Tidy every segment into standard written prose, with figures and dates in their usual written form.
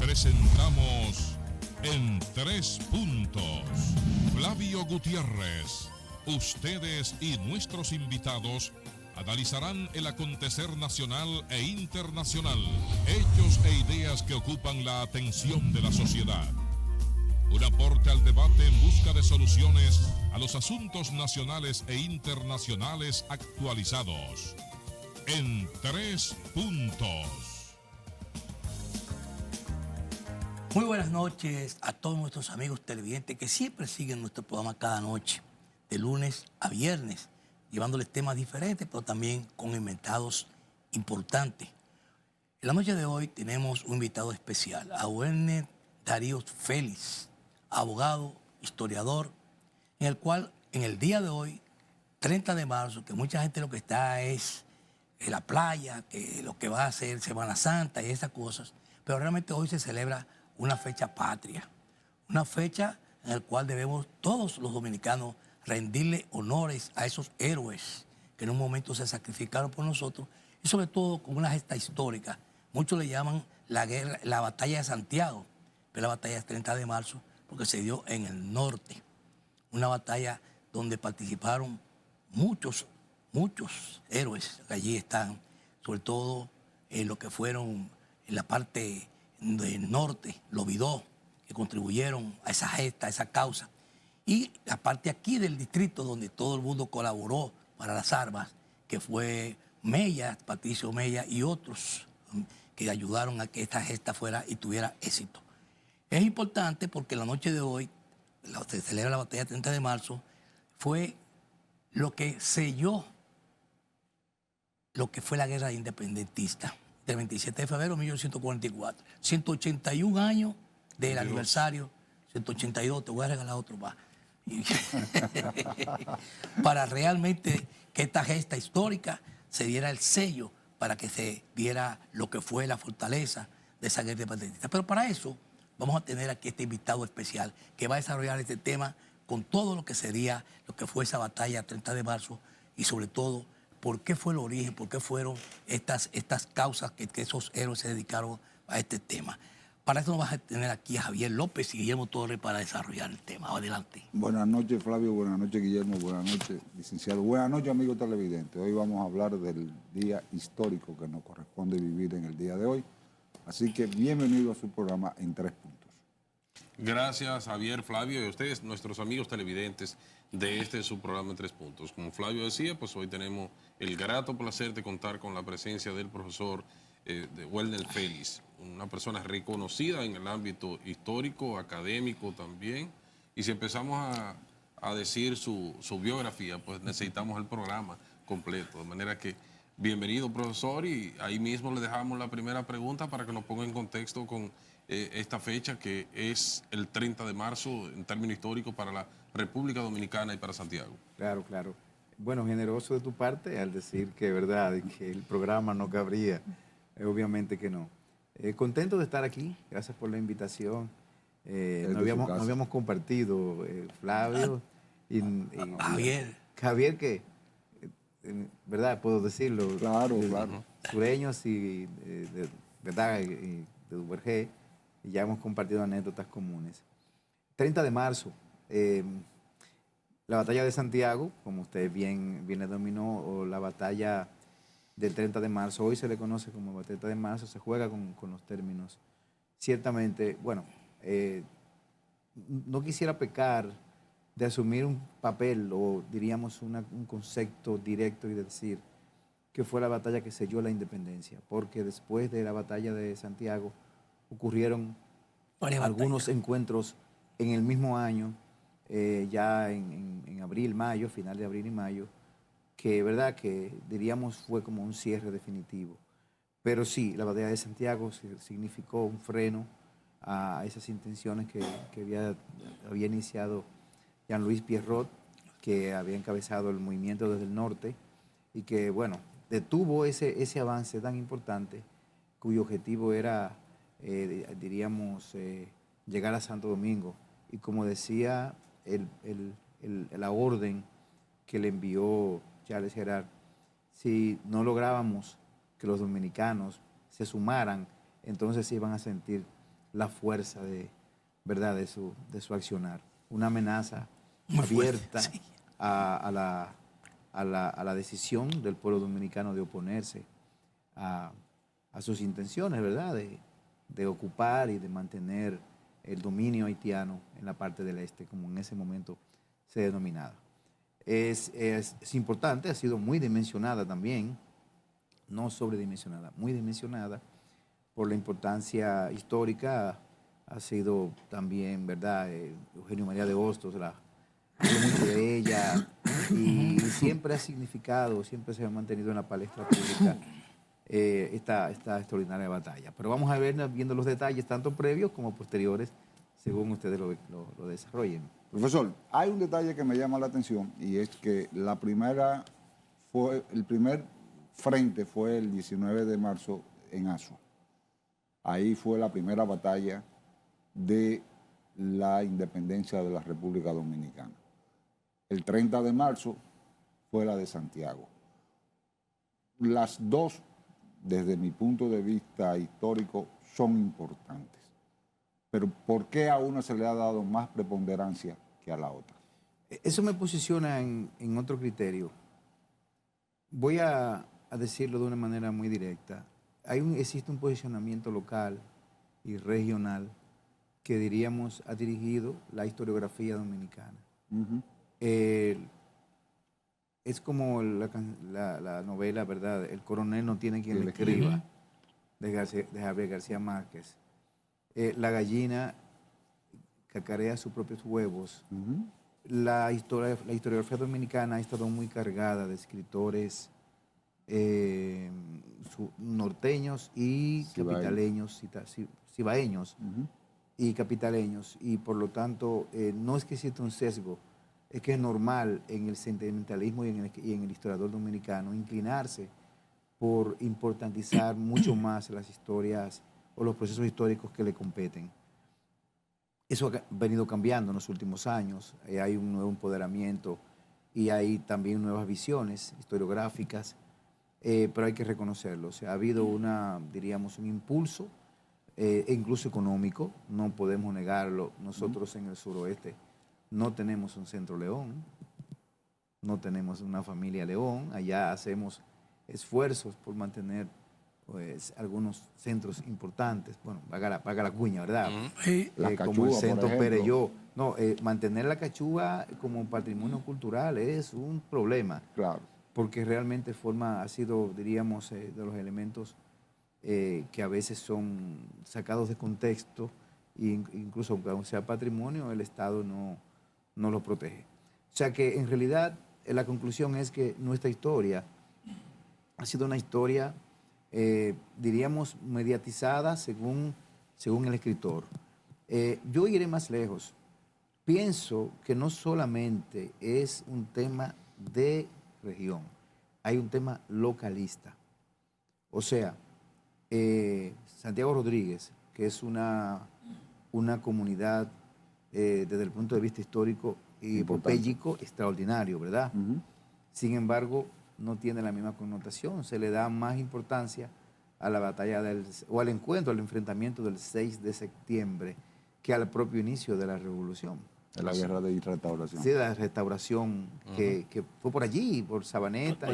Presentamos En Tres Puntos. Flavio Gutiérrez. Ustedes y nuestros invitados analizarán el acontecer nacional e internacional, hechos e ideas que ocupan la atención de la sociedad. Un aporte al debate en busca de soluciones a los asuntos nacionales e internacionales actualizados. En Tres Puntos. Muy buenas noches a todos nuestros amigos televidentes que siempre siguen nuestro programa cada noche, de lunes a viernes, llevándoles temas diferentes, pero también con invitados importantes. En la noche de hoy tenemos un invitado especial, a Werner Darío Félix, abogado, historiador, en el cual en el día de hoy, 30 de marzo, que mucha gente lo que está es en la playa, que lo que va a hacer Semana Santa y esas cosas, pero realmente hoy se celebra una fecha patria, una fecha en la cual debemos todos los dominicanos rendirle honores a esos héroes que en un momento se sacrificaron por nosotros y sobre todo con una gesta histórica. Muchos le llaman la batalla de Santiago, pero la batalla del 30 de marzo porque se dio en el norte, una batalla donde participaron muchos héroes que allí están, sobre todo en lo que fueron en la parte del norte, los Vidó, que contribuyeron a esa gesta, a esa causa. Y la parte aquí del distrito donde todo el mundo colaboró para las armas, que fue Mella, Patricio Mella y otros que ayudaron a que esta gesta fuera y tuviera éxito. Es importante porque la noche de hoy, se celebra la batalla 30 de marzo, fue lo que selló lo que fue la guerra independentista del 27 de febrero de 1944. 181 años del aniversario, 182, te voy a regalar otro más. Para realmente que esta gesta histórica se diera el sello para que se viera lo que fue la fortaleza de esa guerra independentista. Pero para eso vamos a tener aquí este invitado especial que va a desarrollar este tema con todo lo que sería, lo que fue esa batalla 30 de marzo y sobre todo por qué fue el origen, por qué fueron estas causas que esos héroes se dedicaron a este tema. Para eso vamos a tener aquí a Javier López y Guillermo Torres para desarrollar el tema. Adelante. Buenas noches, Flavio. Buenas noches, Guillermo. Buenas noches, licenciado. Buenas noches, amigos televidentes. Hoy vamos a hablar del día histórico que nos corresponde vivir en el día de hoy. Así que bienvenido a su programa En Tres Puntos. Gracias, Javier, Flavio y a ustedes, nuestros amigos televidentes de su programa En Tres Puntos. Como Flavio decía, pues hoy tenemos el grato placer de contar con la presencia del profesor de Werner Félix, una persona reconocida en el ámbito histórico, académico también. Y si empezamos a decir su biografía, pues necesitamos el programa completo. De manera que, bienvenido, profesor, y ahí mismo le dejamos la primera pregunta para que nos ponga en contexto con esta fecha que es el 30 de marzo en términos históricos para la República Dominicana y para Santiago. Claro, claro. Bueno, generoso de tu parte al decir que verdad, que el programa no cabría. Obviamente que no. Contento de estar aquí, gracias por la invitación. No habíamos compartido, Flavio y Javier. Javier, que, ¿verdad? Puedo decirlo. Claro, claro. Sureños y ¿verdad? Y de Duvergé, y ya hemos compartido anécdotas comunes. 30 de marzo, la batalla de Santiago, como usted bien le dominó, o la batalla del 30 de marzo, hoy se le conoce como 30 de marzo, se juega con los términos. Ciertamente, bueno, no quisiera pecar de asumir un papel o diríamos un concepto directo y de decir que fue la batalla que selló la independencia, porque después de la batalla de Santiago ocurrieron algunos encuentros en el mismo año, ya en abril, mayo, final de abril y mayo, que verdad que diríamos fue como un cierre definitivo. Pero sí, la batalla de Santiago significó un freno a esas intenciones que había iniciado Jean-Louis Pierrot, que había encabezado el movimiento desde el norte y que, bueno, detuvo ese avance tan importante cuyo objetivo era, diríamos, llegar a Santo Domingo. Y como decía la orden que le envió Charles Gerard, si no lográbamos que los dominicanos se sumaran, entonces se iban a sentir la fuerza de, ¿verdad? de su accionar. Una amenaza Muy fuerte, abierta sí. a la decisión del pueblo dominicano de oponerse a sus intenciones, ¿verdad? De ocupar y de mantener el dominio haitiano en la parte del este, como en ese momento se denominaba. Es importante, ha sido muy dimensionada también, no sobredimensionada, muy dimensionada por la importancia histórica. Ha sido también, ¿verdad? Eugenio María de Hostos, habló mucho de ella y siempre ha significado, siempre se ha mantenido en la palestra pública esta extraordinaria batalla. Pero vamos a ver viendo los detalles, tanto previos como posteriores, según ustedes lo desarrollen. Profesor, hay un detalle que me llama la atención y es que el primer frente fue el 19 de marzo en Azua. Ahí fue la primera batalla de la independencia de la República Dominicana. El 30 de marzo fue la de Santiago. Las dos, desde mi punto de vista histórico, son importantes. Pero ¿por qué a una se le ha dado más preponderancia que a la otra? Eso me posiciona en otro criterio. Voy a decirlo de una manera muy directa. Existe un posicionamiento local y regional que diríamos ha dirigido la historiografía dominicana. Es como la novela, ¿verdad? El coronel no tiene quien le escriba, de Gabriel García Márquez. La gallina cacarea sus propios huevos. La historiografía dominicana ha estado muy cargada de escritores norteños y capitaleños, cibaeños y capitaleños, y por lo tanto no es que exista un sesgo, es que es normal en el sentimentalismo y en el historiador dominicano inclinarse por importantizar mucho más las historias o los procesos históricos que le competen. Eso ha venido cambiando en los últimos años. Hay un nuevo empoderamiento y hay también nuevas visiones historiográficas, pero hay que reconocerlo. O sea, ha habido diríamos, un impulso, incluso económico, no podemos negarlo. Nosotros en el suroeste no tenemos un centro León, no tenemos una familia León. Allá hacemos esfuerzos por mantener pues algunos centros importantes, bueno, paga la cuña, ¿verdad? Sí. Como el centro Pereyó. No, mantener la cachúa como patrimonio cultural es un problema. Claro. Porque realmente ha sido, diríamos, de los elementos que a veces son sacados de contexto e incluso aunque sea patrimonio, el Estado no lo protege. O sea que en realidad la conclusión es que nuestra historia ha sido una historia diríamos, mediatizada según el escritor. Yo iré más lejos. Pienso que no solamente es un tema de región, hay un tema localista. O sea, Santiago Rodríguez, que es una comunidad desde el punto de vista histórico y epopéyico extraordinario, ¿verdad? Sin embargo, no tiene la misma connotación, se le da más importancia a la batalla o al encuentro, al enfrentamiento del 6 de septiembre que al propio inicio de la revolución. De la guerra de restauración. Sí, de la restauración que fue por allí, por Sabaneta,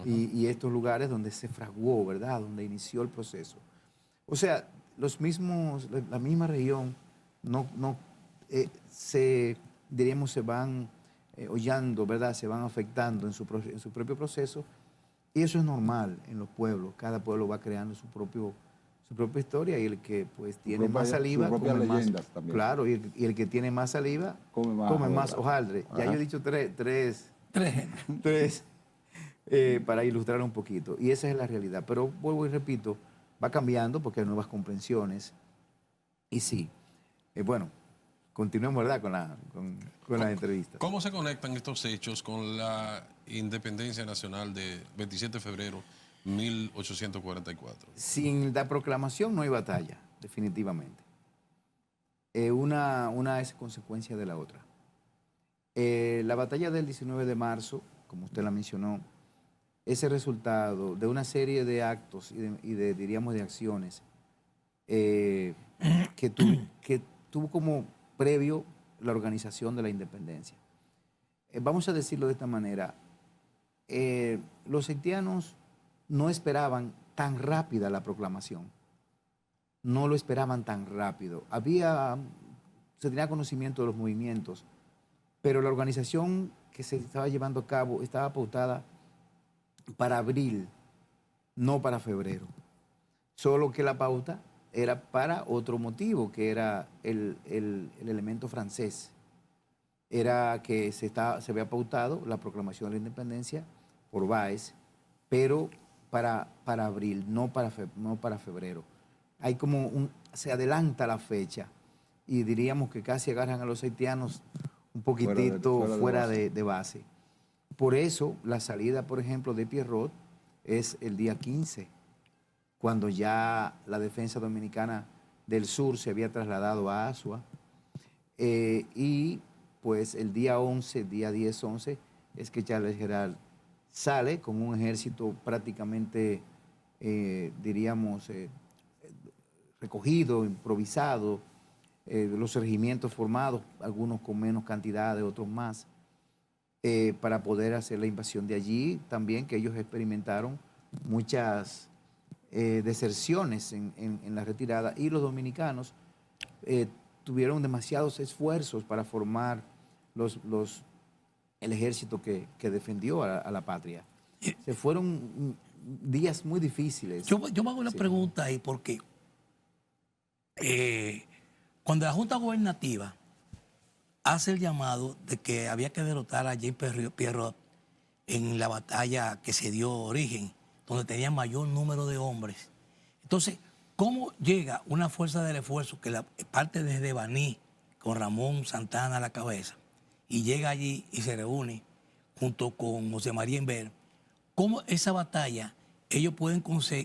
y estos lugares donde se fraguó, ¿verdad? Donde inició el proceso. O sea, la misma región diríamos, se van hollando, ¿verdad? Se van afectando en su propio proceso, y eso es normal en los pueblos. Cada pueblo va creando su propia historia, y el que pues tiene más saliva come más. Claro, y el que tiene más saliva come más hojaldre. Ya yo he dicho tres para ilustrar un poquito, y esa es la realidad. Pero vuelvo y repito, va cambiando porque hay nuevas comprensiones, y sí, bueno, continuemos, ¿verdad?, con la entrevista. ¿Cómo se conectan estos hechos con la independencia nacional de 27 de febrero de 1844? Sin la proclamación no hay batalla, definitivamente. Una es consecuencia de la otra. La batalla del 19 de marzo, como usted la mencionó, es el resultado de una serie de actos diríamos, de acciones que tuvo como previo la organización de la independencia. Vamos a decirlo de esta manera, los haitianos no esperaban tan rápida la proclamación, no lo esperaban tan rápido. Se tenía conocimiento de los movimientos, pero la organización que se estaba llevando a cabo estaba pautada para abril, no para febrero. Solo que la pauta era para otro motivo, que era el elemento francés. Era que se había pautado la proclamación de la independencia por Báez, pero para abril, no para febrero. Hay se adelanta la fecha y diríamos que casi agarran a los haitianos un poquitito fuera de base. Por eso la salida, por ejemplo, de Pierrot es el día 15, cuando ya la defensa dominicana del sur se había trasladado a Asua, y pues el día 11, día 10-11, es que Charles Gerald sale con un ejército prácticamente, diríamos, recogido, improvisado, los regimientos formados, algunos con menos cantidad, otros más, para poder hacer la invasión de allí. También que ellos experimentaron muchas deserciones en la retirada, y los dominicanos tuvieron demasiados esfuerzos para formar el ejército que defendió a la patria. Se fueron días muy difíciles. Yo me hago una pregunta ahí, porque cuando la Junta Gubernativa hace el llamado de que había que derrotar a James Pierrot en la batalla que se dio origen, donde tenía mayor número de hombres. Entonces, ¿cómo llega una fuerza del esfuerzo que parte desde Baní, con Ramón Santana a la cabeza, y llega allí y se reúne junto con José María Inver? ¿Cómo esa batalla ellos pueden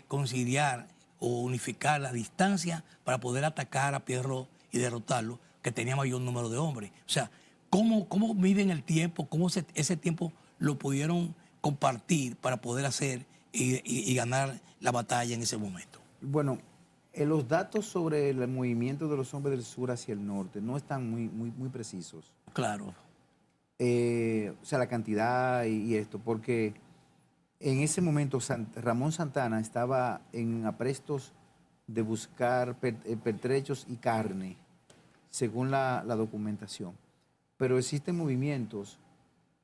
conciliar o unificar la distancia para poder atacar a Pierrot y derrotarlo, que tenía mayor número de hombres? O sea, ¿cómo miden el tiempo? ¿Cómo ese tiempo lo pudieron compartir para poder hacer y ganar la batalla en ese momento? Bueno, los datos sobre el movimiento de los hombres del sur hacia el norte no están muy precisos. Claro. O sea, la cantidad y esto, porque en ese momento Ramón Santana estaba en aprestos de buscar pertrechos y carne, según la documentación. Pero existen movimientos,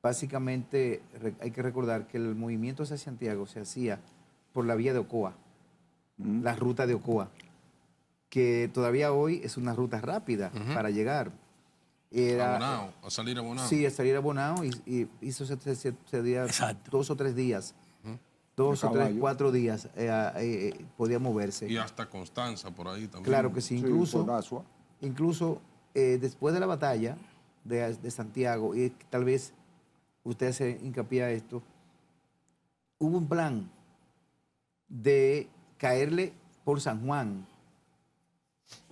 básicamente hay que recordar que el movimiento hacia Santiago se hacía por la vía de Ocoa, la ruta de Ocoa, que todavía hoy es una ruta rápida para llegar. A salir a Bonao. Sí, a salir a Bonao, y eso se día 2 o 3 días. 2 o 3, 4 días podía moverse. Y hasta Constanza por ahí también. Claro que sí, incluso después de la batalla de Santiago, y tal vez usted hace hincapié a esto, hubo un plan de caerle por San Juan,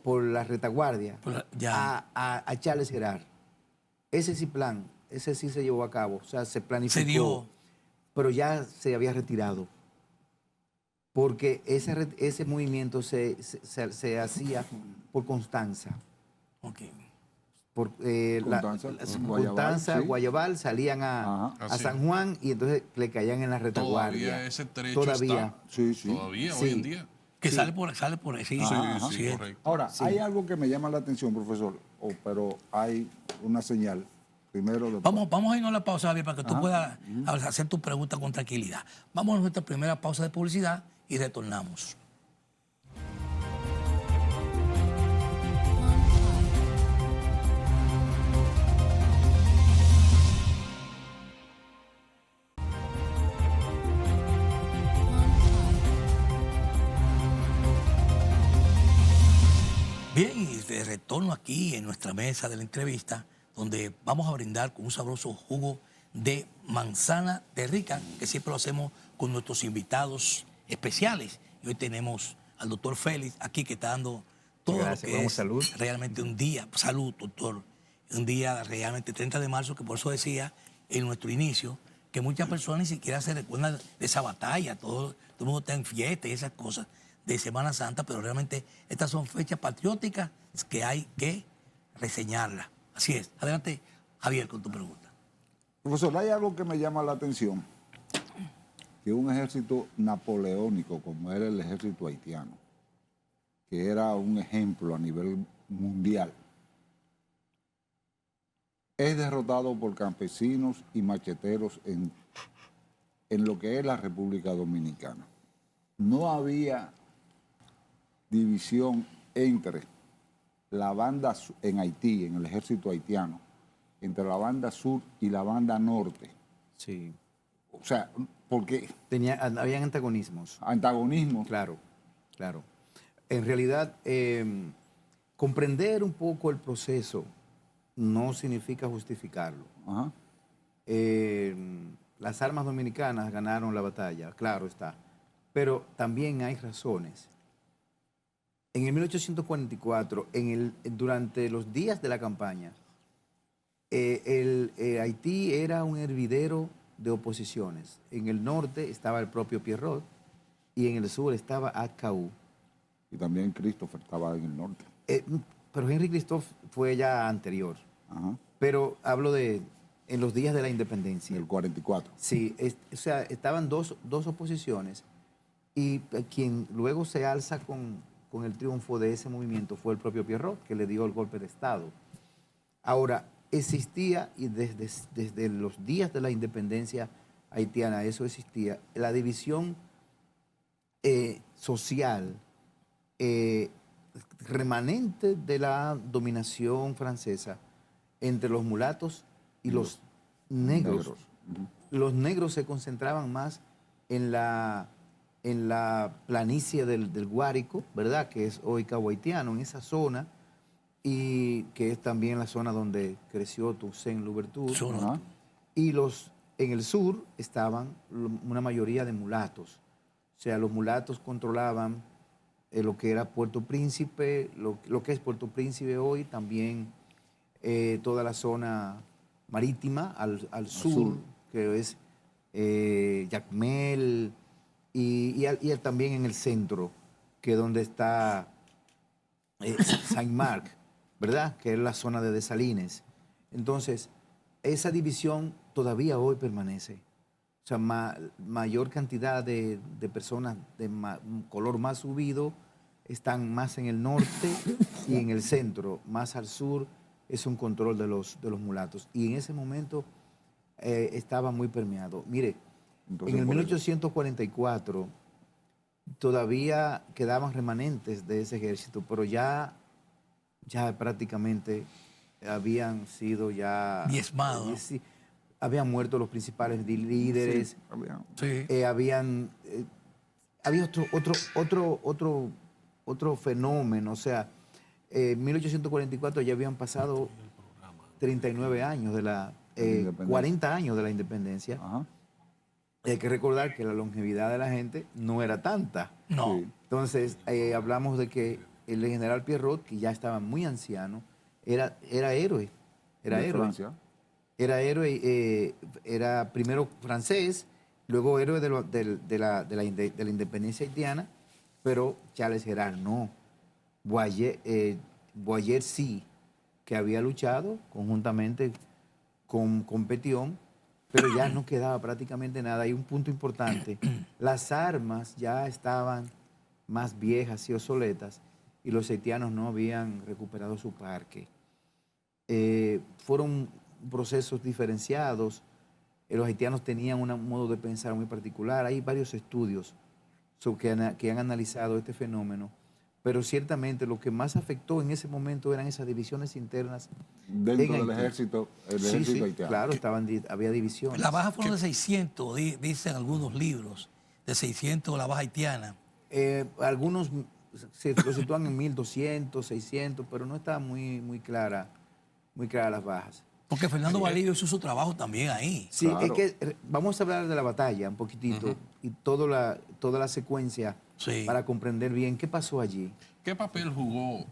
por la retaguardia, a Charles Gerard. Ese sí se llevó a cabo, o sea, se planificó. Se dio. Pero ya se había retirado, porque ese movimiento se hacía por Constanza. Okay. Por Constanza, Guayabal, salían a San Juan, y entonces le caían en la retaguardia. Todavía ese trecho está. Sí. Todavía, hoy en día. Que sale por ahí. Sí, correcto. Ahora, hay algo que me llama la atención, profesor, pero hay una señal. Primero, vamos a irnos a la pausa, Javier, para que tú puedas hacer tu pregunta con tranquilidad. Vamos a nuestra primera pausa de publicidad y retornamos. Bien, y de retorno aquí en nuestra mesa de la entrevista, donde vamos a brindar con un sabroso jugo de manzana de rica, que siempre lo hacemos con nuestros invitados especiales. Y hoy tenemos al doctor Félix aquí, que está dando todo lo que es salud. Realmente un día, salud, doctor, un día realmente 30 de marzo, que por eso decía en nuestro inicio, que muchas personas ni siquiera se recuerdan de esa batalla, todo el mundo está en fiesta y esas cosas de Semana Santa, pero realmente estas son fechas patrióticas que hay que reseñarlas. Así es. Adelante, Javier, con tu pregunta. Profesor, hay algo que me llama la atención, que un ejército napoleónico como era el ejército haitiano, que era un ejemplo a nivel mundial, es derrotado por campesinos y macheteros en lo que es la República Dominicana. No había división entre la banda en Haití, en el ejército haitiano, entre la banda sur y la banda norte. Sí. O sea, porque Habían antagonismos. antagonismo. Claro, claro. En realidad, comprender un poco el proceso no significa justificarlo. Ajá. Las armas dominicanas ganaron la batalla, claro está. Pero también hay razones. En el 1844, durante los días de la campaña, Haití era un hervidero de oposiciones. En el norte estaba el propio Pierrot y en el sur estaba Atcaú. Y también Christopher estaba en el norte. Pero Henry Christophe fue ya anterior. Ajá. Pero hablo de en los días de la independencia. En el 44. Sí, o sea, estaban dos oposiciones y quien luego se alza con el triunfo de ese movimiento fue el propio Pierrot, que le dio el golpe de Estado. Ahora, existía, y desde los días de la independencia haitiana, eso existía, la división social remanente de la dominación francesa entre los mulatos y los negros. Los negros se concentraban más en la planicie del Guárico, ¿verdad? Que es hoy Cabo Haitiano, en esa zona, y que es también la zona donde creció Toussaint Louverture. Ajá. Y en el sur estaban una mayoría de mulatos. O sea, los mulatos controlaban lo que era Puerto Príncipe, lo que es Puerto Príncipe hoy, también toda la zona marítima al sur, que es Jacmel, y también en el centro, que es donde está Saint-Marc, ¿verdad? Que es la zona de Desalines. Entonces, esa división todavía hoy permanece. O sea, mayor cantidad de personas de color más subido están más en el norte y en el centro, más al sur es un control de los mulatos. Y en ese momento estaba muy permeado. Mire, Entonces, en el por eso. 1844 todavía quedaban remanentes de ese ejército, pero ya prácticamente habían sido ya Diezmados, ¿no? Sí, habían muerto los principales líderes. Sí, Sí. Había otro fenómeno, o sea, en 1844 ya habían pasado 39 años 40 años de la independencia. Ajá. Hay que recordar que la longevidad de la gente no era tanta. No. Sí. Entonces, hablamos de que el general Pierrot, que ya estaba muy anciano, era héroe. Era De héroe. Francia. Era héroe, era primero francés, luego héroe de la independencia haitiana, pero Charles Gerard no. Boyer sí, que había luchado conjuntamente con Petion, pero ya no quedaba prácticamente nada. Hay un punto importante, las armas ya estaban más viejas y obsoletas y los haitianos no habían recuperado su parque. Fueron procesos diferenciados. Los haitianos tenían un modo de pensar muy particular. Hay varios estudios que han analizado este fenómeno, pero ciertamente lo que más afectó en ese momento eran esas divisiones internas Dentro en del Haití. ejército, Sí, haitiano. claro, había divisiones. La baja fueron de 600, dicen algunos libros, de 600 la baja haitiana. Algunos lo sitúan en 1200, 600, pero no está muy clara las bajas. Porque Fernando Valirio hizo su trabajo también ahí. Sí, Claro. es que vamos a hablar de la batalla un poquitito y toda la secuencia Sí. para comprender bien qué pasó allí. ¿Qué papel jugó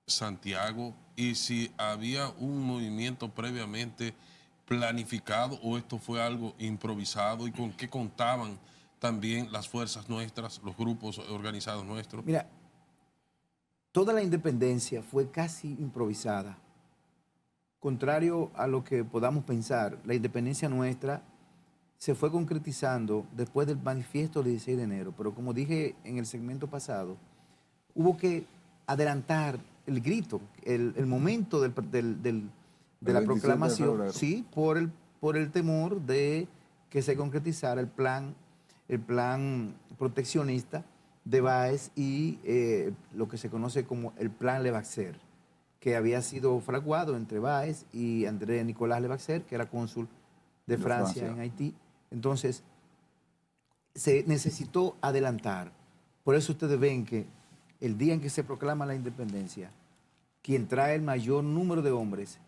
Santiago y si había un movimiento previamente planificado o esto fue algo improvisado y con qué contaban también las fuerzas nuestras, los grupos organizados nuestros? Mira, toda la independencia fue casi improvisada. Contrario a lo que podamos pensar, la independencia nuestra se fue concretizando después del manifiesto del 16 de enero, pero como dije en el segmento pasado, hubo que adelantar el grito, el momento de la proclamación, sí, por el temor de que se concretizara el plan proteccionista de Báez y lo que se conoce como el plan Levasseur, que había sido fraguado entre Báez y André Nicolás Levasseur, que era cónsul de Francia en Haití. Entonces, se necesitó adelantar. Por eso ustedes ven que el día en que se proclama la independencia, quien trae el mayor número de hombres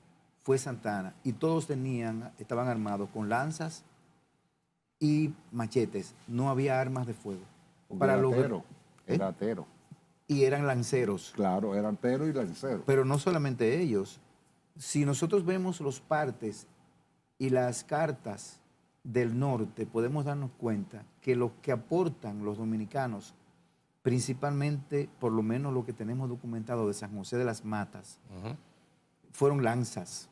fue Santana, y todos estaban armados con lanzas y machetes. No había armas de fuego. Era atero. Y eran lanceros. Claro, eran atero y lancero. Pero no solamente ellos. Si nosotros vemos los partes y las cartas del norte, podemos darnos cuenta que lo que aportan los dominicanos, principalmente, por lo menos lo que tenemos documentado de San José de las Matas, fueron lanzas.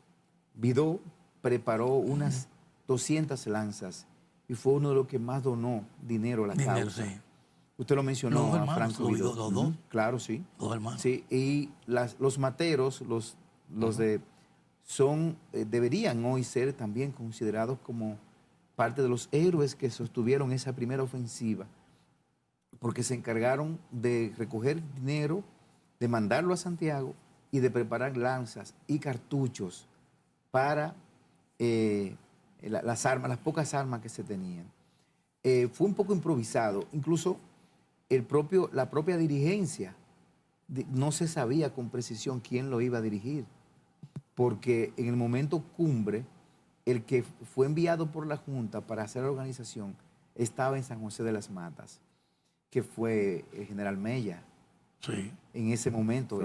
Vidó preparó unas 200 lanzas y fue uno de los que más donó dinero a la causa. Sí. Usted lo mencionó, a Franco Vidó. Claro, sí. Dos hermanos. Sí, y los materos, deberían hoy ser también considerados como parte de los héroes que sostuvieron esa primera ofensiva, porque se encargaron de recoger dinero, de mandarlo a Santiago y de preparar lanzas y cartuchos para las pocas armas que se tenían. Fue un poco improvisado, incluso la propia dirigencia no se sabía con precisión quién lo iba a dirigir, porque en el momento cumbre, el que fue enviado por la Junta para hacer la organización estaba en San José de las Matas, que fue el general Mella. Sí. En ese momento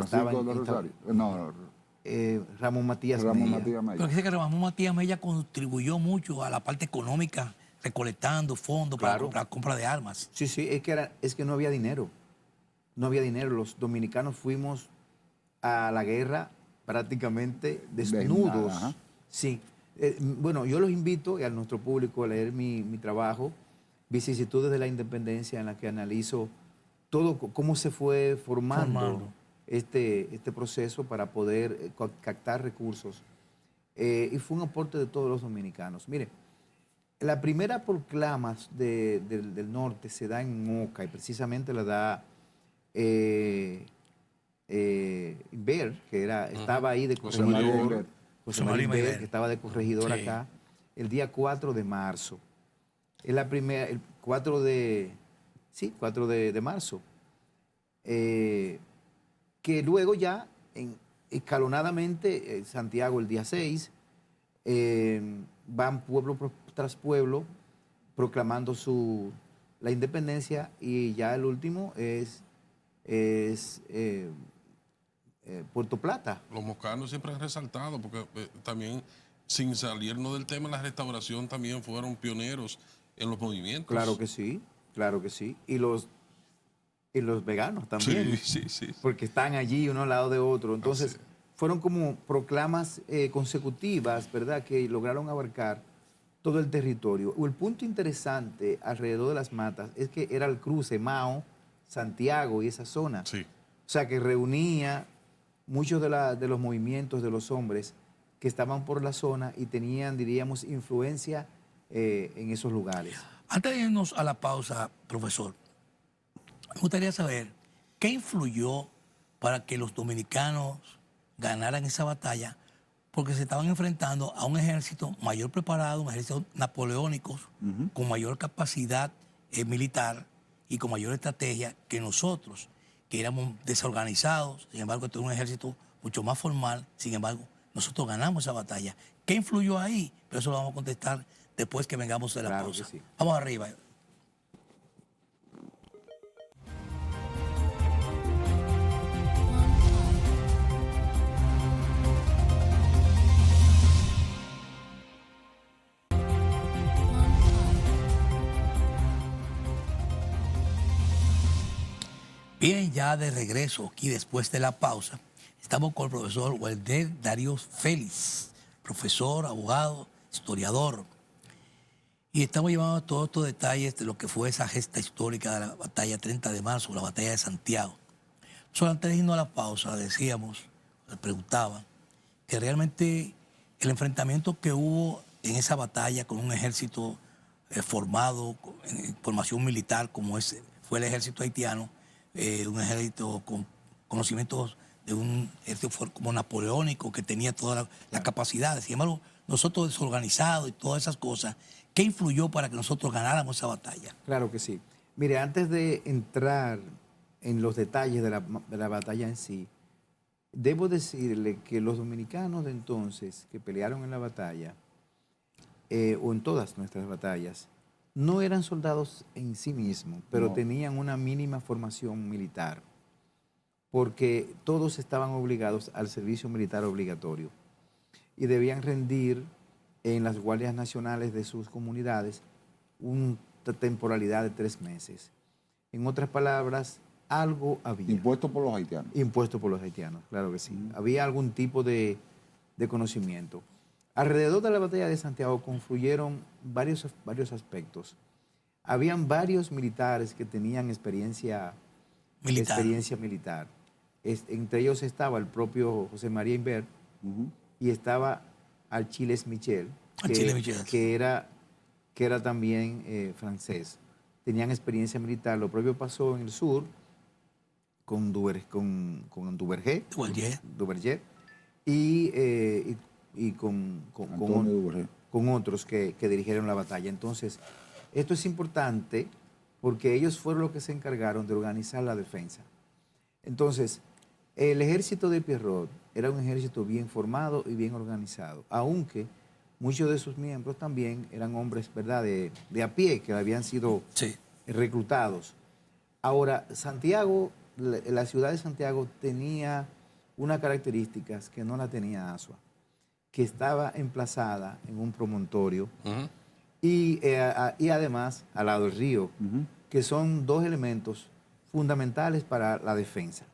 Ramón Matías Mella. Pero dice que Ramón Matías Mella contribuyó mucho a la parte económica, recolectando fondos para la compra de armas. Sí, es que no había dinero. No había dinero. Los dominicanos fuimos a la guerra prácticamente desnudos. Sí. Bueno, yo los invito a nuestro público a leer mi trabajo, Vicisitudes de la Independencia, en la que analizo todo cómo se fue formando este proceso para poder captar recursos. Y fue un aporte de todos los dominicanos. Mire, la primera proclama del norte se da en Moca, y precisamente la da Iber, que estaba ahí de corregidor. José María Iber, que estaba de corregidor acá, el día 4 de marzo. Es la primera, el 4 de marzo. Que luego ya, escalonadamente, Santiago el día 6, van pueblo tras pueblo proclamando la independencia, y ya el último es Puerto Plata. Los mocanos siempre han resaltado, porque también, sin salirnos del tema, la restauración también fueron pioneros en los movimientos. Claro que sí, claro que sí. Y los veganos también. Sí. Porque están allí uno al lado de otro. Entonces, fueron como proclamas consecutivas, ¿verdad?, que lograron abarcar todo el territorio. El punto interesante alrededor de las Matas es que era el cruce Mao, Santiago y esa zona. Sí. O sea, que reunía muchos de los movimientos de los hombres que estaban por la zona y tenían, diríamos, influencia en esos lugares. Antes de irnos a la pausa, profesor, me gustaría saber qué influyó para que los dominicanos ganaran esa batalla, porque se estaban enfrentando a un ejército mayor preparado, un ejército napoleónico, con mayor capacidad militar y con mayor estrategia que nosotros, que éramos desorganizados. Sin embargo, este es un ejército mucho más formal. Sin embargo, nosotros ganamos esa batalla. ¿Qué influyó ahí? Pero eso lo vamos a contestar después que vengamos de la pausa. Sí. Vamos arriba. Bien, ya de regreso aquí después de la pausa, estamos con el profesor Welder Darío Félix, profesor, abogado, historiador. Y estamos llevando todos estos detalles de lo que fue esa gesta histórica de la batalla 30 de marzo, la batalla de Santiago. Solo antes de irnos a la pausa decíamos, le preguntaba, que realmente el enfrentamiento que hubo en esa batalla con un ejército formado, en formación militar como fue el ejército haitiano, un ejército con conocimientos de un ejército como napoleónico que tenía todas las capacidades. Sin embargo, nosotros desorganizados y todas esas cosas, ¿qué influyó para que nosotros ganáramos esa batalla? Claro que sí. Mire, antes de entrar en los detalles de la batalla en sí, debo decirle que los dominicanos de entonces que pelearon en la batalla, o en todas nuestras batallas, no eran soldados en sí mismos, pero No. tenían una mínima formación militar, porque todos estaban obligados al servicio militar obligatorio y debían rendir en las guardias nacionales de sus comunidades una temporalidad de 3 meses. En otras palabras, algo había. Impuesto por los haitianos. Impuesto por los haitianos, claro que sí. Había algún tipo de conocimiento. Alrededor de la batalla de Santiago confluyeron varios aspectos. Habían varios militares que tenían experiencia militar. Entre ellos estaba el propio José María Imbert y estaba Achilles Michel, que era también francés. Tenían experiencia militar. Lo propio pasó en el sur con Duverger y con otros que dirigieron la batalla. Entonces, esto es importante porque ellos fueron los que se encargaron de organizar la defensa. Entonces, el ejército de Pierrot era un ejército bien formado y bien organizado, aunque muchos de sus miembros también eran hombres, ¿verdad?, de a pie, que habían sido reclutados. Ahora, Santiago, la ciudad de Santiago tenía unas características que no la tenía Asua, que estaba emplazada en un promontorio y además al lado del río, que son dos elementos fundamentales para la defensa.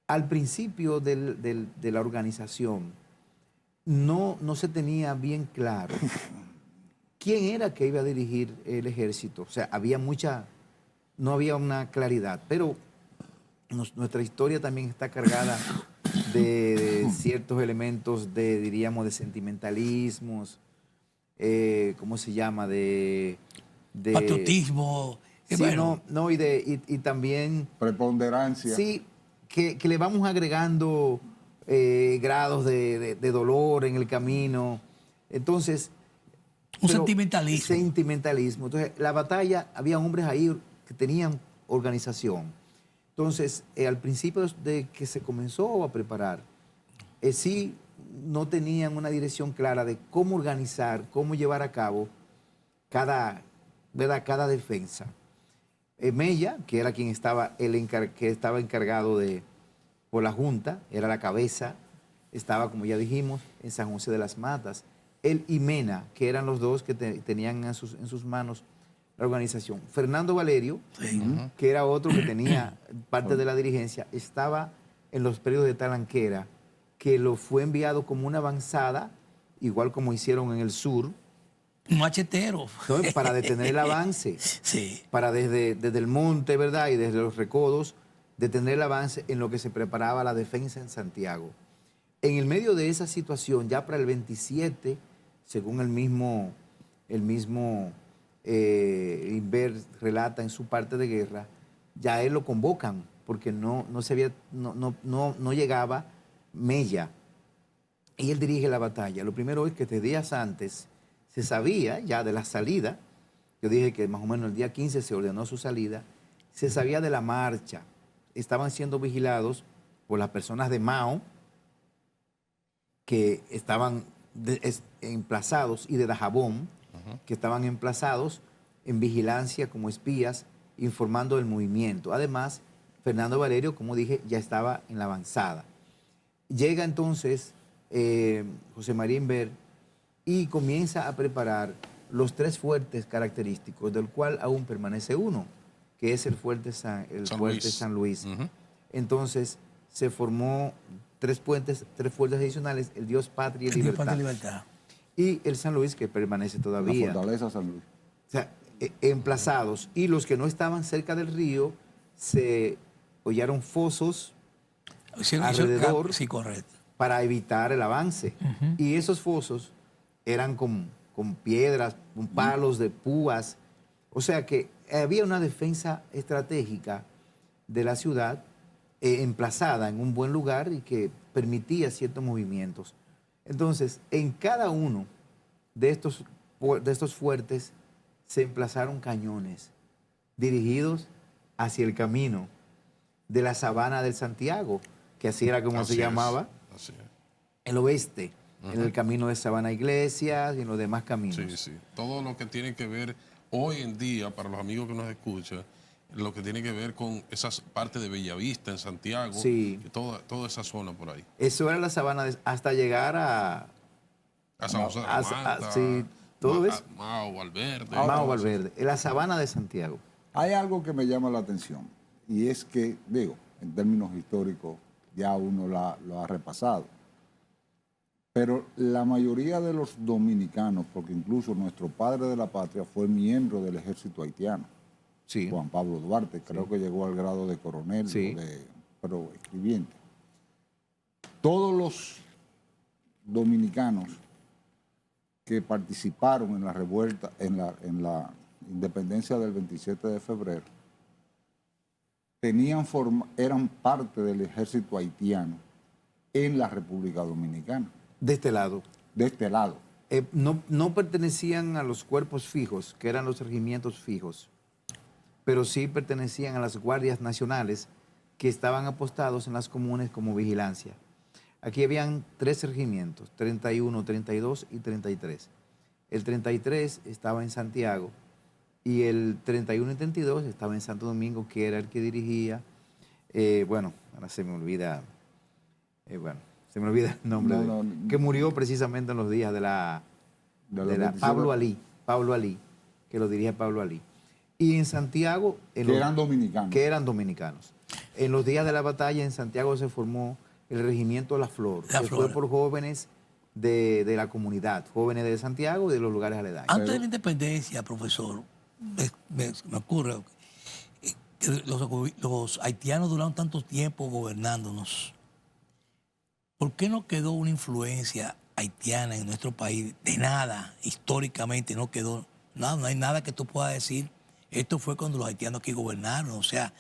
Al principio de la organización no se tenía bien claro quién era que iba a dirigir el ejército. O sea, no había una claridad, pero nuestra historia también está cargada de ciertos elementos diríamos, de sentimentalismos, ¿cómo se llama? De patriotismo. Sí, bueno. Y también... Preponderancia. Sí, que le vamos agregando grados de dolor en el camino. Entonces... Un sentimentalismo. Sentimentalismo. Entonces, la batalla, había hombres ahí que tenían organización. Entonces, al principio de que se comenzó a preparar, sí no tenían una dirección clara de cómo organizar, cómo llevar a cabo cada defensa. Mella, que era quien estaba, que estaba encargado por la Junta, era la cabeza, estaba, como ya dijimos, en San José de las Matas. Él y Mena, que eran los dos que tenían en sus manos la organización. Fernando Valerio, que era otro que tenía parte de la dirigencia, estaba en los periodos de Talanquera, que lo fue enviado como una avanzada, igual como hicieron en el sur. Un machetero. Para detener el avance. Sí. Para desde el monte, ¿verdad? Y desde los recodos, detener el avance en lo que se preparaba la defensa en Santiago. En el medio de esa situación, ya para el 27, según el mismo Imbert relata en su parte de guerra, ya él lo convocan porque no llegaba Mella y él dirige la batalla. Lo primero es que 3 días antes se sabía ya de la salida. Yo dije que más o menos el día 15 se ordenó su salida. Se sabía de la marcha. Estaban siendo vigilados por las personas de Mao que estaban emplazados y de Dajabón, que estaban emplazados en vigilancia como espías, informando del movimiento. Además, Fernando Valerio, como dije, ya estaba en la avanzada. Llega entonces José María Imbert y comienza a preparar los 3 fuertes característicos, del cual aún permanece uno, que es el fuerte San Luis. Ujú. Entonces se formó tres fuertes adicionales, el Dios, Patria y El Dios, Libertad. patria y libertad. Y el San Luis, que permanece La todavía. fortaleza San Luis. O sea, emplazados. Y los que no estaban cerca del río, se hollaron fosos alrededor Sí, correcto. para evitar el avance. Y esos fosos eran con piedras, con palos de púas. O sea que había una defensa estratégica de la ciudad emplazada en un buen lugar y que permitía ciertos movimientos. Entonces, en cada uno de estos fuertes se emplazaron cañones dirigidos hacia el camino de la Sabana del Santiago, que así era como Así se es, llamaba, así es. el oeste, en el camino de Sabana Iglesias y en los demás caminos. Sí, sí. Todo lo que tiene que ver hoy en día, para los amigos que nos escuchan, lo que tiene que ver con esas partes de Bellavista en Santiago, Sí. y toda esa zona por ahí. Eso era la Sabana hasta llegar a A San José de la Mata, sí, todo eso. Mao, Valverde. Mao Valverde, en la Sabana de Santiago. Hay algo que me llama la atención y es que, digo, en términos históricos ya uno lo ha repasado, pero la mayoría de los dominicanos, porque incluso nuestro padre de la patria fue miembro del ejército haitiano, Sí. Juan Pablo Duarte, creo que llegó al grado de coronel, Sí. pero escribiente. Todos los dominicanos que participaron en la revuelta, en la independencia del 27 de febrero, eran parte del ejército haitiano en la República Dominicana, De este lado. de este lado. No pertenecían a los cuerpos fijos, que eran los regimientos fijos, pero sí pertenecían a las guardias nacionales que estaban apostados en las comunes como vigilancia. Aquí habían 3 regimientos, 31, 32 y 33. El 33 estaba en Santiago y el 31 y 32 estaba en Santo Domingo, que era el que dirigía. Ahora se me olvida, el nombre, que murió precisamente en los días de la Pablo Alí, que lo dirige Pablo Alí. Y en Santiago... Que eran dominicanos. Que eran dominicanos. En los días de la batalla en Santiago se formó el regimiento La Flor, que fue por jóvenes de la comunidad, jóvenes de Santiago y de los lugares aledaños. Antes de la independencia, profesor, me ocurre que los haitianos duraron tanto tiempo gobernándonos. ¿Por qué no quedó una influencia haitiana en nuestro país? De nada, históricamente no quedó nada, no hay nada que tú puedas decir. Esto fue cuando los haitianos aquí gobernaron, o sea,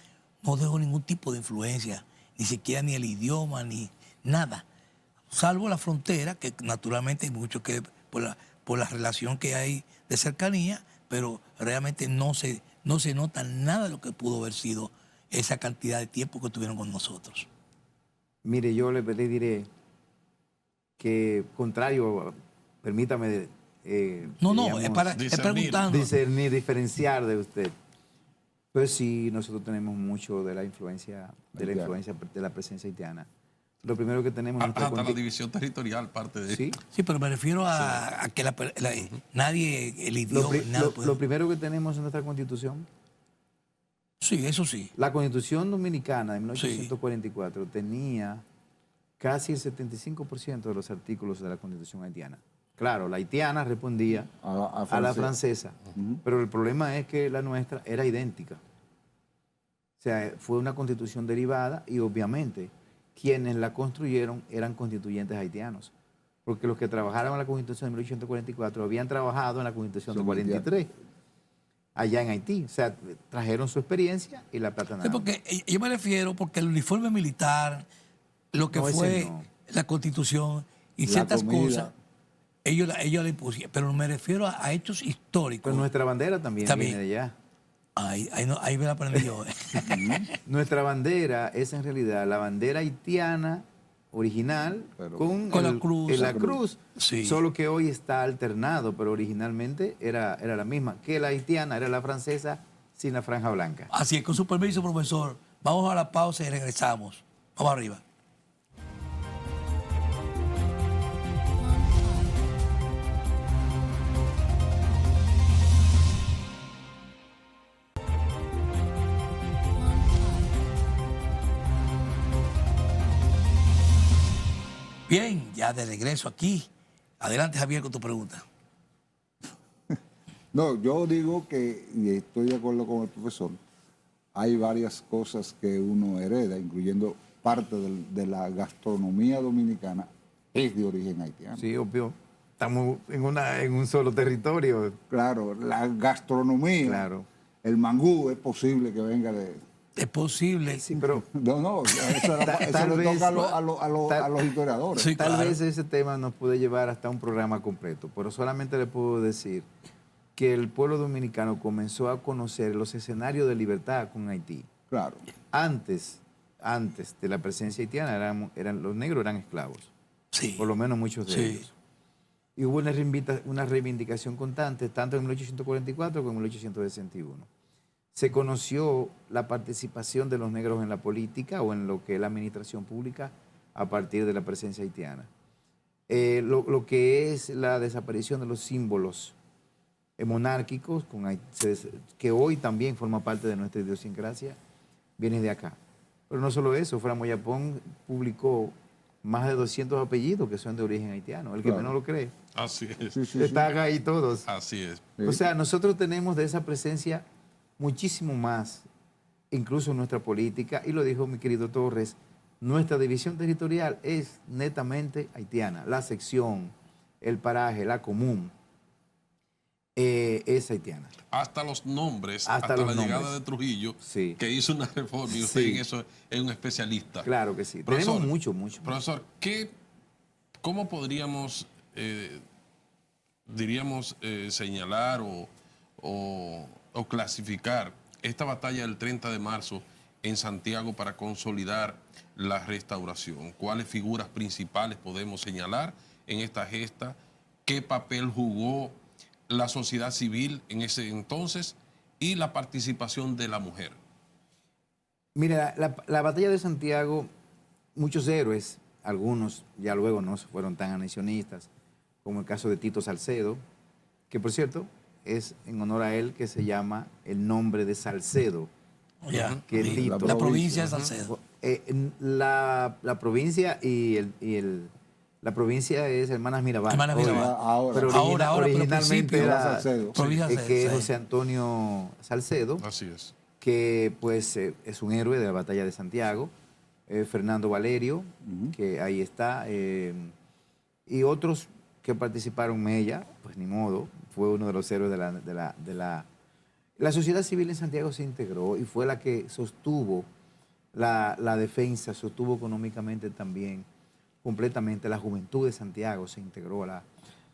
no dejó ningún tipo de influencia, ni siquiera ni el idioma, ni nada. Salvo la frontera, que naturalmente hay mucho que por la relación que hay de cercanía, pero realmente no se nota nada de lo que pudo haber sido esa cantidad de tiempo que tuvieron con nosotros. Mire, yo le diré que, contrario, permítame... es preguntando. Discernir, diferenciar de usted. Pues sí, nosotros tenemos mucho de la influencia de la presencia haitiana. Lo primero que tenemos... Hasta la división territorial, parte de... Sí. Sí, pero me refiero a que nadie, el idioma, nada. Lo primero que tenemos en nuestra Constitución. Sí, eso sí. La Constitución Dominicana de 1844 tenía casi el 75% de los artículos de la Constitución haitiana. Claro, la haitiana respondía a la francesa, pero el problema es que la nuestra era idéntica. O sea, fue una constitución derivada y obviamente quienes la construyeron eran constituyentes haitianos, porque los que trabajaron en la Constitución de 1844 habían trabajado en la Constitución de 43, allá en Haití. O sea, trajeron su experiencia y la platanaron. Sí, porque yo me refiero porque el uniforme militar, lo que fue la Constitución y ciertas cosas, ellos la impusieron, pero me refiero a hechos históricos. Pero nuestra bandera también viene de allá. Ahí me la aprendí yo. Nuestra bandera es en realidad la bandera haitiana original con la cruz. Sí. Solo que hoy está alternado, pero originalmente era la misma. Que la haitiana era la francesa sin la franja blanca. Así es, con su permiso, profesor. Vamos a la pausa y regresamos. Vamos arriba. Bien, ya de regreso aquí. Adelante, Javier, con tu pregunta. No, yo digo que, y estoy de acuerdo con el profesor, hay varias cosas que uno hereda, incluyendo parte de la gastronomía dominicana, es de origen haitiano. Sí, obvio. Estamos en un solo territorio. Claro, la gastronomía, Claro. el mangú es posible que venga de... Es posible. Sí, pero No, eso Tal le vez- toca a los historiadores. Sí, tal claro. vez ese tema nos puede llevar hasta un programa completo, pero solamente le puedo decir que el pueblo dominicano comenzó a conocer los escenarios de libertad con Haití. Claro. Antes de la presencia haitiana, los negros eran esclavos, Sí. por lo menos muchos de Sí. ellos. Y hubo una reivindicación constante, tanto en 1844 como en 1861. Se conoció la participación de los negros en la política o en lo que es la administración pública a partir de la presencia haitiana. Lo que es la desaparición de los símbolos monárquicos, que hoy también forma parte de nuestra idiosincrasia, viene de acá. Pero no solo eso, Fray Moyapón publicó más de 200 apellidos que son de origen haitiano, el que Claro. menos lo cree. Así es. Sí, sí, sí. Están ahí todos. Así es. Sí. O sea, nosotros tenemos de esa presencia muchísimo más, incluso en nuestra política, y lo dijo mi querido Torres, nuestra división territorial es netamente haitiana. La sección, el paraje, la común, es haitiana. Hasta los nombres, Hasta hasta los la llegada nombres. de Trujillo, Sí. que hizo una reforma y usted Sí. en eso es un especialista. Claro que sí. Profesor, Tenemos mucho. Profesor, ¿cómo podríamos, señalar o clasificar esta batalla del 30 de marzo en Santiago para consolidar la restauración? ¿Cuáles figuras principales podemos señalar en esta gesta? ¿Qué papel jugó la sociedad civil en ese entonces y la participación de la mujer? Mira, la batalla de Santiago, muchos héroes, algunos ya luego no fueron tan anexionistas, como el caso de Tito Salcedo, que por cierto es en honor a él que se llama el nombre de Salcedo. Ya. Que Sí, Tito. la provincia de Salcedo. La provincia la provincia es Hermanas Mirabal. Hermanas hoy. Mirabal. Ahora. Pero Ahora, pero originalmente principio era era Salcedo. Provincia de que es Salcedo. José Antonio Salcedo, Así es. que pues es un héroe de la batalla de Santiago. Fernando Valerio, que ahí está, y otros que participaron, Mella, pues ni modo, fue uno de los héroes de la sociedad civil en Santiago se integró y fue la que sostuvo la defensa, sostuvo económicamente también completamente. La juventud de Santiago se integró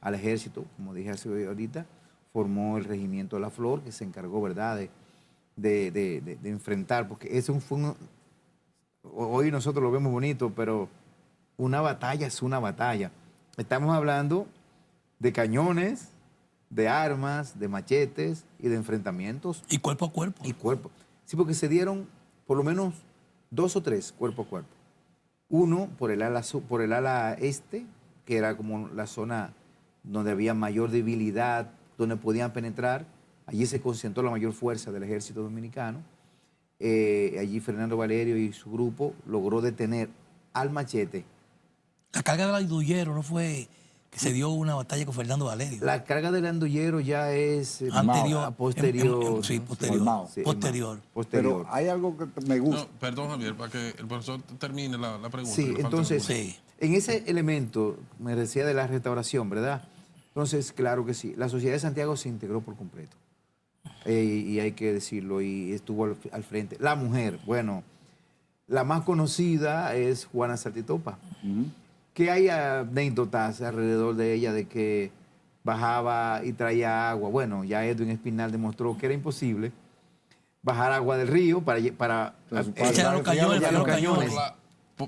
al ejército, como dije hace ahorita, formó el regimiento de la Flor, que se encargó, ¿verdad?, de enfrentar, porque eso fue hoy nosotros lo vemos bonito, pero una batalla es una batalla. Estamos hablando de cañones, de armas, de machetes y de enfrentamientos Y cuerpo a cuerpo. y cuerpo. Sí, porque se dieron por lo menos 2 o 3 cuerpo a cuerpo. Uno por el ala este, que era como la zona donde había mayor debilidad, donde podían penetrar. Allí se concentró la mayor fuerza del ejército dominicano. Allí Fernando Valerio y su grupo logró detener al machete. La carga del Andullero no fue que se dio una batalla con Fernando Valerio. La carga del Andullero ya es Anterior. posterior. Sí, ¿no? posterior. Mao. Sí, Posterior. Posterior. Pero hay algo que me gusta. No, perdón, Javier, para que el profesor termine la pregunta. Sí, que le falta entonces, alguna. Sí. en ese elemento, me decía de la restauración, ¿verdad? Entonces, claro que sí, la sociedad de Santiago se integró por completo. Y hay que decirlo, y estuvo al frente. La mujer, bueno, la más conocida es Juana Saltitopa, que hay anécdotas alrededor de ella de que bajaba y traía agua. Bueno, ya Edwin Espinal demostró que era imposible bajar agua del río para Echar los cañones, echar los cañones.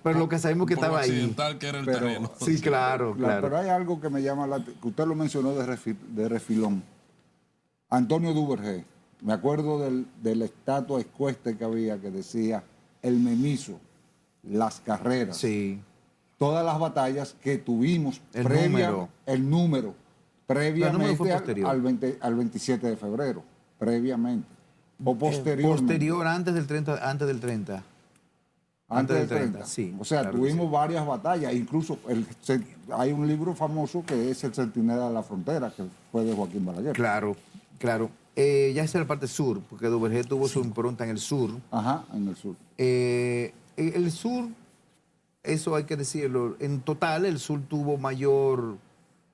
Pero lo que sabemos que por estaba lo ahí. accidental que era el Pero- terreno. Sí, claro, claro. Pero hay algo que me llama la atención, que usted lo mencionó de refilón. Antonio Duvergé, me acuerdo de la estatua escueste que había que decía el memiso, las carreras, Sí. todas las batallas que tuvimos El número. el número, previamente fue posterior. al 27 de febrero, previamente. O posteriormente. Posterior, antes del 30. Antes del 30. sí. O sea, claro que tuvimos sí. varias batallas. Incluso hay un libro famoso que es El Centinela de la Frontera, que fue de Joaquín Balaguer. Claro, claro. Ya esa es la parte sur, porque Duvergé tuvo su impronta en el sur. Ajá, en el sur. El sur, eso hay que decirlo, en total el sur tuvo mayor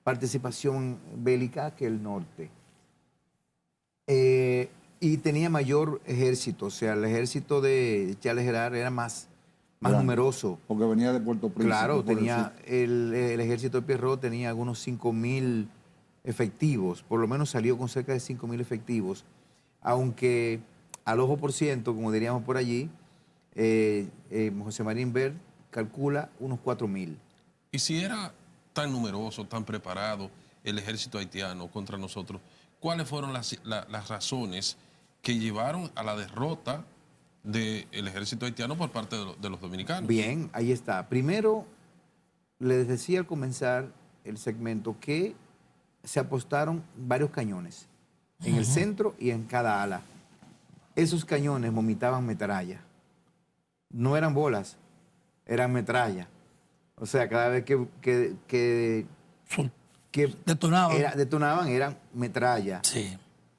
participación bélica que el norte. Y tenía mayor ejército, o sea, el ejército de Charles Gerard era más Grande. numeroso. Porque venía de Puerto Príncipe. Claro, por el tenía sur. el ejército de Pierrot tenía algunos 5.000 efectivos, por lo menos salió con cerca de 5.000 efectivos, aunque al ojo por ciento, como diríamos por allí, José María Invert calcula unos 4.000. Y si era tan numeroso, tan preparado el ejército haitiano contra nosotros, ¿cuáles fueron las razones que llevaron a la derrota del ejército haitiano por parte de los dominicanos? Bien, ahí está. Primero, les decía al comenzar el segmento que se apostaron varios cañones en el centro y en cada ala. Esos cañones vomitaban metralla. No eran bolas, eran metralla. O sea, cada vez que Detonaban. detonaban eran metralla. Sí.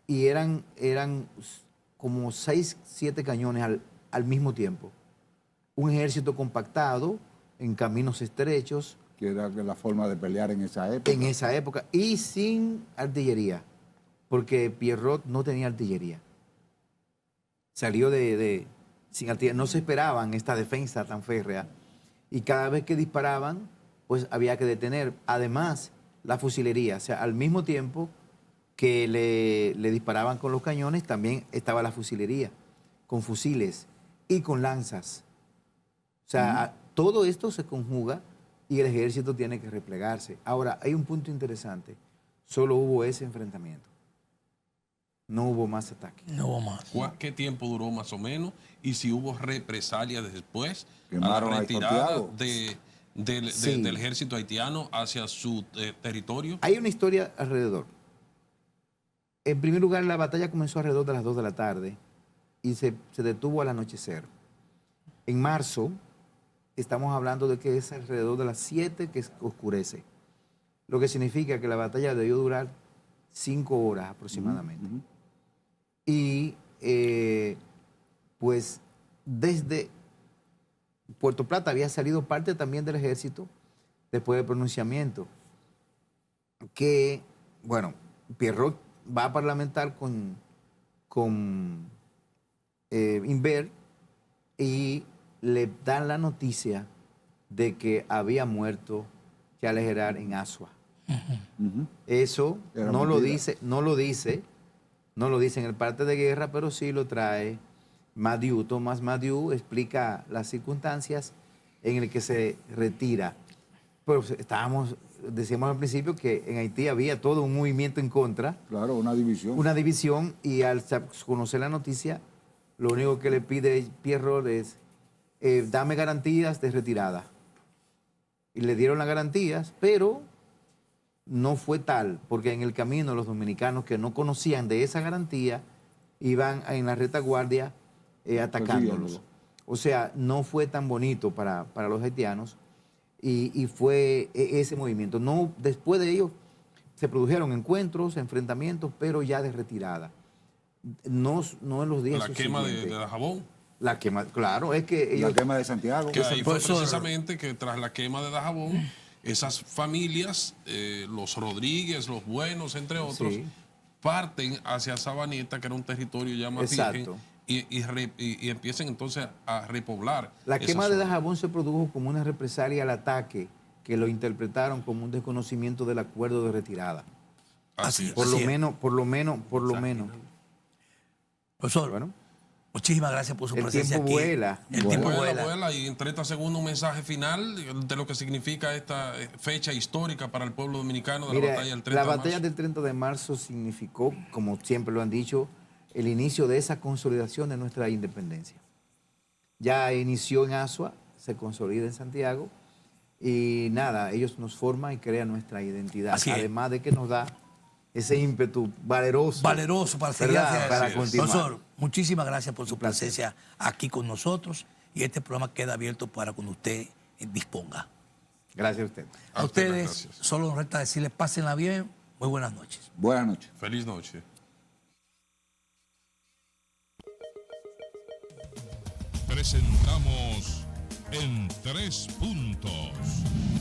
Y eran como 6, 7 cañones al mismo tiempo. Un ejército compactado, en caminos estrechos, Que era la forma de pelear en esa época. en esa época, y sin artillería, porque Pierrot no tenía artillería. Salió sin artillería. No se esperaban esta defensa tan férrea. Y cada vez que disparaban, pues había que detener. Además, la fusilería, o sea, al mismo tiempo que le disparaban con los cañones, también estaba la fusilería, con fusiles y con lanzas. O sea, todo esto se conjuga y el ejército tiene que replegarse. Ahora, hay un punto interesante. Solo hubo ese enfrentamiento. No hubo más ataques. No hubo más. ¿Qué tiempo duró más o menos? Y si hubo represalias después a Quemaron la a retirada Santiago. Sí. del ejército haitiano hacia su territorio. Hay una historia alrededor. En primer lugar, la batalla comenzó alrededor de las 2 de la tarde y se detuvo al anochecer. En marzo, estamos hablando de que es alrededor de las 7 que oscurece, lo que significa que la batalla debió durar 5 horas aproximadamente. Y pues desde Puerto Plata había salido parte también del ejército después del pronunciamiento, que, bueno, Pierrot va a parlamentar con Invert y le dan la noticia de que había muerto Charles Gerard en Asua. Eso Era no lo mentira. no lo dice en el parte de guerra, pero sí lo trae Madiu. Tomás Madiu explica las circunstancias en las que se retira. Pero decíamos al principio que en Haití había todo un movimiento en contra, Claro, una división. una división, y al conocer la noticia, lo único que le pide Pierrot es dame garantías de retirada. Y le dieron las garantías, pero no fue tal, porque en el camino los dominicanos que no conocían de esa garantía iban en la retaguardia atacándolos. O sea, no fue tan bonito para los haitianos y fue ese movimiento. No, después de ello se produjeron encuentros, enfrentamientos, pero ya de retirada. No en los días La quema de subsiguientes. Dajabón. La quema, claro, es que La ellos... quema de Santiago. Que ahí fue Profesor. precisamente que tras la quema de Dajabón, esas familias, los Rodríguez, los Buenos, entre otros, Sí. parten hacia Sabaneta, que era un territorio ya más Exacto. virgen, y empiezan entonces a repoblar. La esa quema de zona. Dajabón se produjo como una represalia al ataque, que lo interpretaron como un desconocimiento del acuerdo de retirada. Así es. Por Así lo es. menos. Profesor, Bueno, muchísimas gracias por su el presencia tiempo aquí. vuela. El tiempo Vuela, vuela. vuela, y en 30 segundos un mensaje final de lo que significa esta fecha histórica para el pueblo dominicano de la Mira, batalla del 30 la de marzo. batalla del 30 de marzo significó, como siempre lo han dicho, el inicio de esa consolidación de nuestra independencia. Ya inició en Asua, se consolida en Santiago y nada, ellos nos forman y crean nuestra identidad. Así es. Además de que nos da ese ímpetu valeroso. Valeroso para seguir ¿Verdad? hacia Para adelante. continuar. Profesor, muchísimas gracias por su Un placer. presencia aquí con nosotros y este programa queda abierto para cuando usted disponga. Gracias a usted. A usted, ustedes gracias. solo nos resta decirles pásenla bien, muy buenas noches. Buenas noches. Feliz noche. Presentamos en 3 puntos.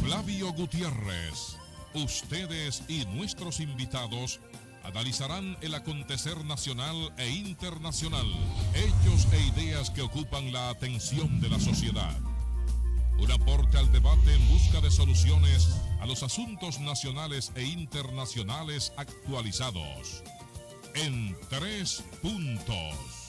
Flavio Gutiérrez. Ustedes y nuestros invitados analizarán el acontecer nacional e internacional, hechos e ideas que ocupan la atención de la sociedad. Un aporte al debate en busca de soluciones a los asuntos nacionales e internacionales actualizados. En 3 puntos.